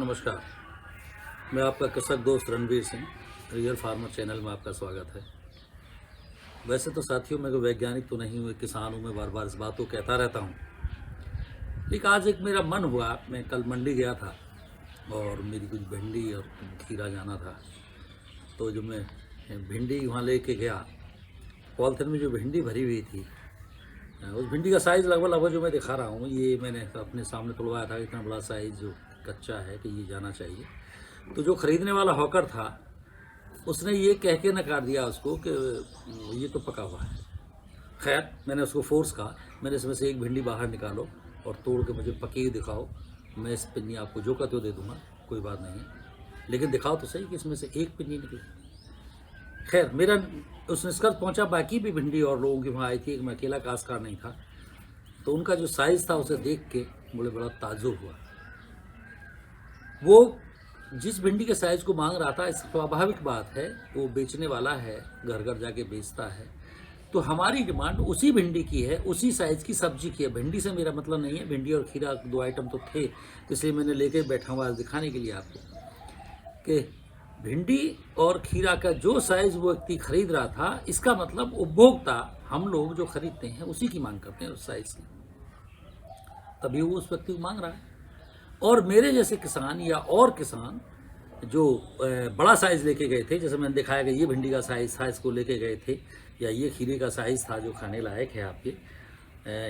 नमस्कार। मैं आपका कृषक दोस्त Ranveer Singh, real farmer channel में आपका स्वागत है। वैसे तो साथियों, मैं कोई वैज्ञानिक तो नहीं हूँ, एक किसान हूँ। मैं बार बार इस बात को कहता रहता हूँ, लेकिन आज एक मेरा मन हुआ। मैं कल मंडी गया था और मेरी कुछ भिंडी और खीरा जाना था। तो जो मैं भिंडी वहाँ लेके गया, पॉलिथीन में जो भिंडी भरी हुई थी, उस भिंडी का साइज़ लगभग जो मैं दिखा रहा हूँ, ये मैंने अपने सामने तुलवाया था। इतना बड़ा साइज़ जो कच्चा है कि ये जाना चाहिए। तो जो ख़रीदने वाला हॉकर था, उसने ये कह के नकार दिया उसको कि ये तो पका हुआ है। खैर, मैंने उसको फोर्स कहा, मैंने इसमें से एक भिंडी बाहर निकालो और तोड़ के मुझे पकी हुई दिखाओ। मैं इस पिन्नी आपको जो कहते हो दे दूँगा, कोई बात नहीं, लेकिन दिखाओ तो सही कि इसमें से एक पिन्नी निकली। खैर, मेरा उस निष्कर्ष पहुंचा। बाकी भी भिंडी और लोगों की वहाँ आई थी, मैं अकेला काश्तकार नहीं था। तो उनका जो साइज़ था उसे देख के मुझे बड़ा ताज्जुब हुआ। वो जिस भिंडी के साइज़ को मांग रहा था, इस स्वाभाविक बात है, वो बेचने वाला है, घर घर जाके बेचता है। तो हमारी डिमांड उसी भिंडी की है, उसी साइज़ की सब्जी की है। भिंडी से मेरा मतलब नहीं है, भिंडी और खीरा दो आइटम तो थे, इसलिए मैंने लेके बैठा हुआ दिखाने के लिए आपको कि भिंडी और खीरा का जो साइज़ वो व्यक्ति खरीद रहा था, इसका मतलब उपभोक्ता, हम लोग जो खरीदते हैं उसी की मांग करते हैं, उस साइज़ की। तभी वो उस व्यक्ति को मांग रहा है। और मेरे जैसे किसान या और किसान जो बड़ा साइज़ लेके गए थे, जैसे मैंने दिखाया कि ये भिंडी का साइज़ था, इसको लेके गए थे, या ये खीरे का साइज़ था जो खाने लायक है आपके,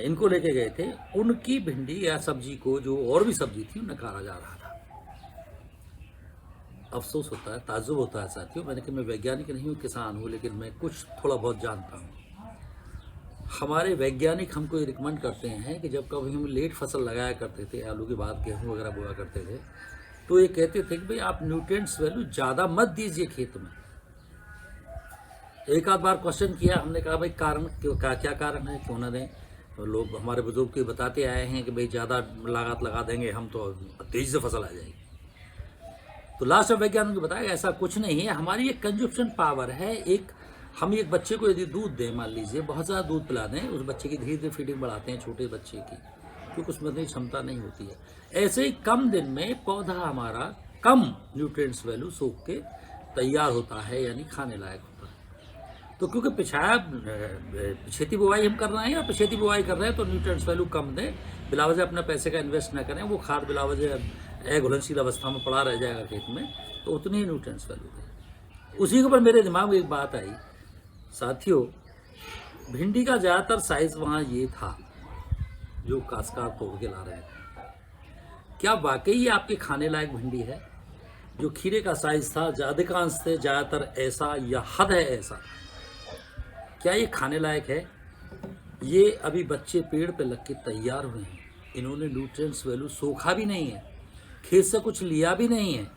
इनको लेके गए थे, उनकी भिंडी या सब्जी को, जो और भी सब्जी थी, नकारा जा रहा था। अफसोस होता है, ताज्जुब होता है साथियों। मैंने कि मैं वैज्ञानिक नहीं हूँ, किसान हूँ, लेकिन मैं कुछ थोड़ा बहुत जानता हूँ। हमारे वैज्ञानिक हमको ये रिकमेंड करते हैं कि जब कभी हम लेट फसल लगाया करते थे, आलू के बाद गेहूँ वगैरह बोया करते थे, तो ये कहते थे कि भाई आप न्यूट्रिएंट्स वैल्यू ज़्यादा मत दीजिए खेत में। एक आध बार क्वेश्चन किया हमने, कहा भाई कारण क्या कारण है, क्यों ना दें। तो लोग, हमारे बुजुर्ग के बताते आए हैं कि भाई ज़्यादा लागत लगा देंगे हम तो तेज़ी से फसल आ जाएगी। तो लास्ट में वैज्ञानिक ने बताया ऐसा कुछ नहीं है। हमारी एक कंजप्शन पावर है। हम एक बच्चे को यदि दूध दें, मान लीजिए बहुत ज़्यादा दूध पिला दें, उस बच्चे की धीरे धीरे फीडिंग बढ़ाते हैं, छोटे बच्चे की, क्योंकि उसमें इतनी क्षमता नहीं होती है। ऐसे ही कम दिन में पौधा हमारा कम न्यूट्रिएंट्स वैल्यू सोख के तैयार होता है, यानी खाने लायक होता है। तो क्योंकि पिछेती बुवाई हम कर रहे हैं, या पिछेती बुवाई कर रहे हैं, तो न्यूट्रिएंट्स वैल्यू कम दें, बिलावजह अपने पैसे का इन्वेस्ट ना करें। वो खाद बिलावजह घुलनशील अवस्था में पड़ा रह जाएगा खेत में, तो उतनी ही न्यूट्रिएंट्स वैल्यू दें। उसी के ऊपर मेरे दिमाग में एक बात आई, साथियों, भिंडी का ज़्यादातर साइज़ वहाँ ये था जो काश्तकार तोड़ के ला रहे थे। क्या वाकई ये आपके खाने लायक भिंडी है? जो खीरे का साइज़ था, अधिकांश से ज़्यादातर ऐसा, या हद है ऐसा, क्या ये खाने लायक है? ये अभी बच्चे पेड़ पे लग के तैयार हुए हैं, इन्होंने न्यूट्रिएंट्स वैल्यू सोखा भी नहीं है, खेत से कुछ लिया भी नहीं है,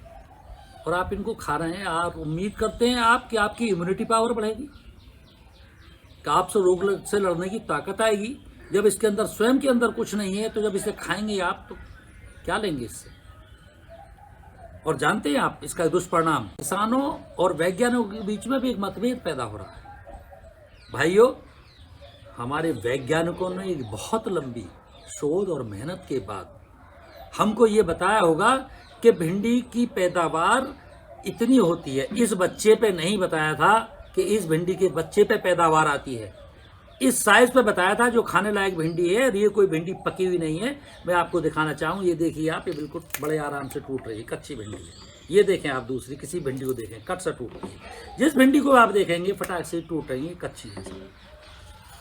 और आप इनको खा रहे हैं। आप उम्मीद करते हैं कि आपकी इम्यूनिटी पावर बढ़ेगी, कि आपसे रोग से लड़ने की ताकत आएगी। जब इसके अंदर, स्वयं के अंदर कुछ नहीं है, तो जब इसे खाएंगे आप, तो क्या लेंगे इससे? और जानते हैं आप इसका दुष्परिणाम, किसानों और वैज्ञानिकों के बीच में भी एक मतभेद पैदा हो रहा है। भाइयों, हमारे वैज्ञानिकों ने एक बहुत लंबी शोध और मेहनत के बाद हमको ये बताया होगा कि भिंडी की पैदावार इतनी होती है। इस बच्चे पे नहीं बताया था कि इस भिंडी के बच्चे पे पैदावार आती है। इस साइज पे बताया था जो खाने लायक भिंडी है। और ये कोई भिंडी पकी हुई नहीं है। मैं आपको दिखाना चाहूँ, ये देखिए आप, ये बिल्कुल बड़े आराम से टूट रही है, कच्ची भिंडी है। ये देखें आप, दूसरी किसी भिंडी को देखें, कट से टूट रही है। जिस भिंडी को आप देखेंगे फटाक से टूट रही है, कच्ची है,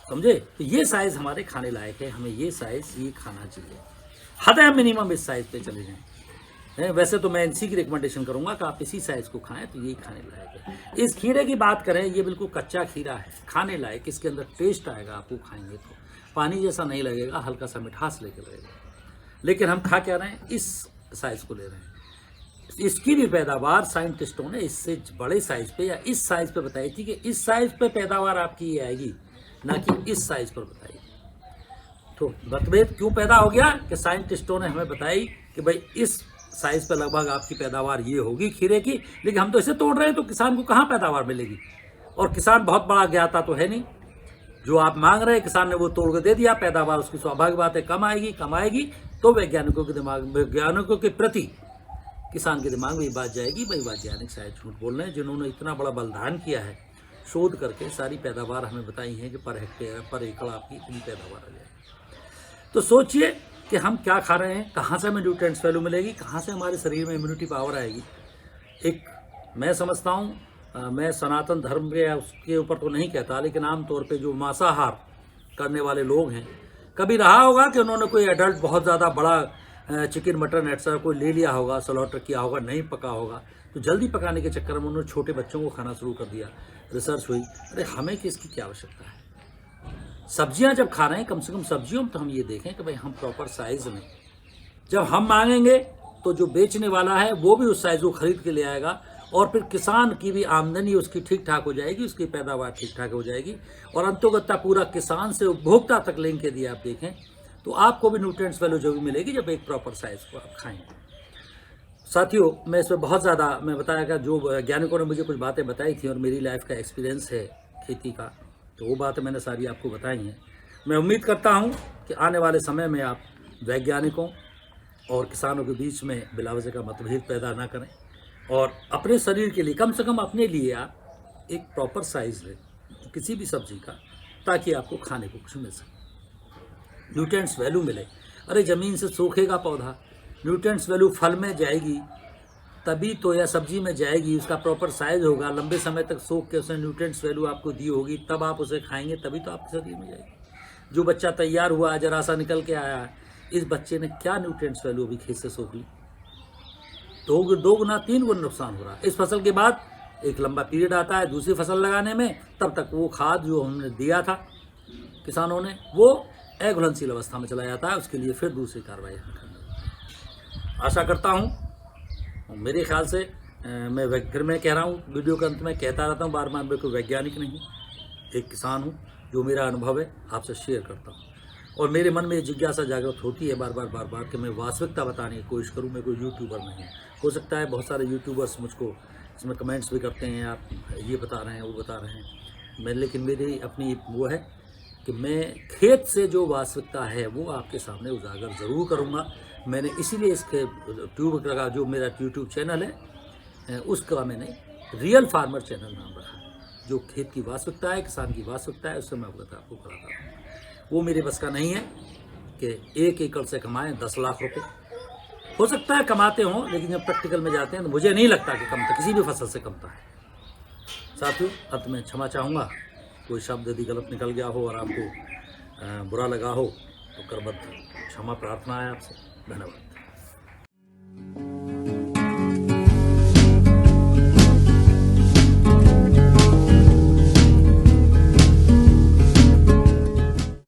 समझे? तो ये साइज हमारे खाने लायक है, हमें ये साइज ये खाना चाहिए। हद है मिनिमम इस साइज पे चले जाएं। वैसे तो मैं इसी की रिकमेंडेशन करूंगा कि आप इसी साइज को खाएं, तो यही खाने लायक है। इस खीरे की बात करें, ये बिल्कुल कच्चा खीरा है, खाने लायक। इसके अंदर टेस्ट आएगा, आपको खाएंगे तो पानी जैसा नहीं लगेगा, हल्का सा मिठास लेके लगेगा। लेकिन हम खा क्या रहे हैं? इस साइज को ले रहे हैं। इसकी भी पैदावार साइंटिस्टों ने इससे बड़े साइज पे, या इस साइज पे बताई थी कि इस साइज पे पैदावार आपकी ये आएगी, ना कि इस साइज पर बताई। तो मतभेद क्यों पैदा हो गया कि साइंटिस्टों ने हमें बताई कि भाई इस साइज पे लगभग आपकी पैदावार ये होगी खीरे की, लेकिन हम तो इसे तोड़ रहे हैं, तो किसान को कहाँ पैदावार मिलेगी? और किसान बहुत बड़ा ज्ञाता तो है नहीं। जो आप मांग रहे हैं, किसान ने वो तोड़ के दे दिया, पैदावार उसकी स्वाभाविक बात है कम आएगी। तो वैज्ञानिकों के दिमाग में, वैज्ञानिकों के प्रति किसान के दिमाग में ये बात जाएगी, भाई वैज्ञानिक शायद झूठ बोल रहे हैं, जिन्होंने इतना बड़ा बलिदान किया है शोध करके सारी पैदावार हमें बताई है कि पर हेक्टेयर पर एकड़ आपकी इतनी पैदावार आ जाएगी। तो सोचिए कि हम क्या खा रहे हैं, कहाँ से हमें न्यूट्रिएंट्स वैल्यू मिलेगी, कहाँ से हमारे शरीर में इम्यूनिटी पावर आएगी। एक मैं समझता हूँ, मैं सनातन धर्म के उसके ऊपर तो नहीं कहता, लेकिन आमतौर पे जो मांसाहार करने वाले लोग हैं, कभी रहा होगा कि उन्होंने कोई एडल्ट बहुत ज़्यादा बड़ा चिकन मटन एक्स्ट्रा कोई ले लिया होगा, स्लॉटर किया होगा, नहीं पका होगा, तो जल्दी पकाने के चक्कर में उन्होंने छोटे बच्चों को खाना शुरू कर दिया। रिसर्च हुई, अरे हमें किसकी क्या आवश्यकता है। सब्जियां जब खा रहे हैं, कम से कम सब्जियों में तो हम ये देखें कि भाई हम प्रॉपर साइज में, जब हम मांगेंगे तो जो बेचने वाला है वो भी उस साइज को खरीद के ले आएगा, और फिर किसान की भी आमदनी उसकी ठीक ठाक हो जाएगी, उसकी पैदावार ठीक ठाक हो जाएगी, और अंतोगत्ता पूरा किसान से उपभोक्ता तक लिंक यदि आप देखें तो आपको भी न्यूट्रिएंट्स वैल्यू जो भी मिलेगी जब एक प्रॉपर साइज को आप खाएंगे। साथियों, मैं इसमें बहुत ज़्यादा मैं बताया कि जो वैज्ञानिकों ने मुझे कुछ बातें बताई थी और मेरी लाइफ का एक्सपीरियंस है खेती का, तो वो बातें मैंने सारी आपको बताई हैं। मैं उम्मीद करता हूँ कि आने वाले समय में आप वैज्ञानिकों और किसानों के बीच में बिलावजे का मतभेद पैदा ना करें, और अपने शरीर के लिए, कम से कम अपने लिए आप एक प्रॉपर साइज लें किसी भी सब्जी का, ताकि आपको खाने को कुछ मिल सके, न्यूट्रिएंट्स वैल्यू मिले। अरे ज़मीन से सूखेगा पौधा, न्यूट्रिएंट्स वैल्यू फल में जाएगी तभी तो, या सब्जी में जाएगी, उसका प्रॉपर साइज होगा, लंबे समय तक सूख के उसने न्यूट्रिएंट्स वैल्यू आपको दी होगी, तब आप उसे खाएंगे, तभी तो आपके शरीर में जाएगी। जो बच्चा तैयार हुआ, जरा सा निकल के आया, इस बच्चे ने क्या न्यूट्रिएंट्स वैल्यू अभी खेत से सूख ली, दो गुना 3 गुना नुकसान हो रहा है। इस फसल के बाद एक लंबा पीरियड आता है दूसरी फसल लगाने में, तब तक वो खाद जो हमने दिया था किसानों ने वो अघुलनशील अवस्था में चला जाता है, उसके लिए फिर दूसरी कार्रवाई हम करनी। आशा करता हूँ, मेरे ख्याल से मैं फिर मैं कह रहा हूँ, वीडियो के अंत में कहता रहता हूँ बार बार, मैं कोई वैज्ञानिक नहीं, एक किसान हूँ, जो मेरा अनुभव है आपसे शेयर करता हूँ, और मेरे मन में ये जिज्ञासा जागृत होती है बार बार कि मैं वास्तविकता बताने की कोशिश करूँ। मैं कोई यूट्यूबर नहीं, हो सकता है बहुत सारे यूट्यूबर्स मुझको इसमें कमेंट्स भी करते हैं, आप ये बता रहे हैं वो बता रहे हैं, मैं, लेकिन मेरी अपनी वो है कि मैं खेत से जो वास्तविकता है वो आपके सामने उजागर ज़रूर करूँगा। मैंने इसीलिए इसके ट्यूब का जो मेरा यूट्यूब चैनल है उसका मैंने रियल फार्मर चैनल नाम रखा है, जो खेत की वास्तविकता है, किसान की वास्तविकता है, उससे मैं अवगत आपको कराता हूँ। वो मेरे बस का नहीं है कि 1 एकड़ से कमाएं 10 लाख रुपए, हो सकता है कमाते हों, लेकिन जब प्रैक्टिकल में जाते हैं तो मुझे नहीं लगता कि कमता, किसी भी फसल से कमता है। साथियों, अंत में क्षमा चाहूँगा, कोई शब्द यदि गलत निकल गया हो और आपको बुरा लगा हो तो करबद्ध क्षमा प्रार्थना है आपसे। धन्यवाद।